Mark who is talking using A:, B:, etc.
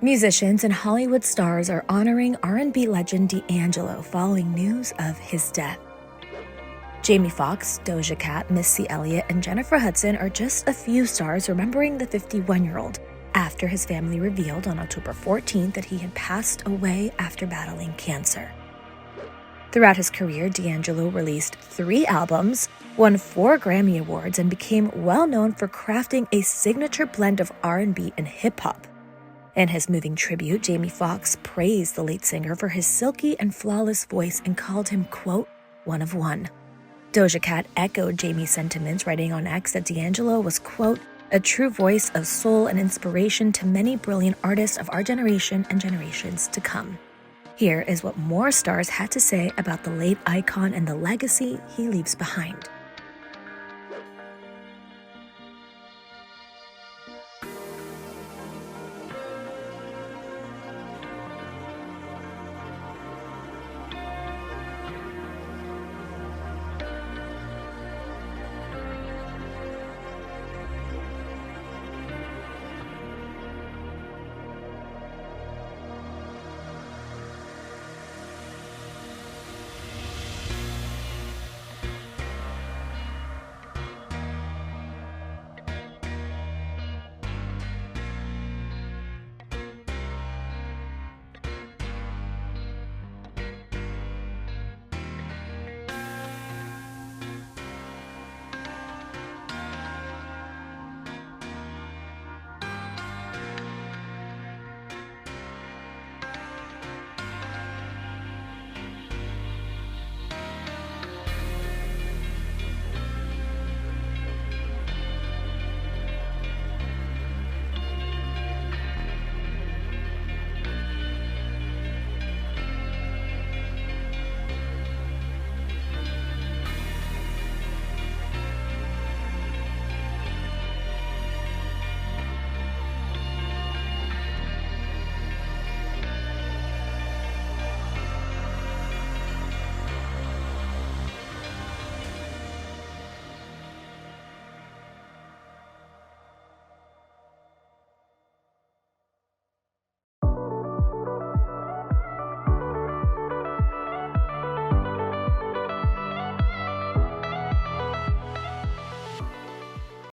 A: Musicians and Hollywood stars are honoring R&B legend D'Angelo following news of his death. Jamie Foxx, Doja Cat, Missy, Elliott, and Jennifer Hudson are just a few stars remembering the 51-year-old after his family revealed on October 14th that he had passed away after battling cancer. Throughout his career, D'Angelo released 3 albums, won 4 Grammy Awards, and became well known for crafting a signature blend of R&B and hip-hop. In his moving tribute, Jamie Foxx praised the late singer for his silky and flawless voice and called him, quote, one of one. Doja Cat echoed Jamie's sentiments, writing on X that D'Angelo was, quote, a true voice of soul and inspiration to many brilliant artists of our generation and generations to come. Here is what more stars had to say about the late icon and the legacy he leaves behind.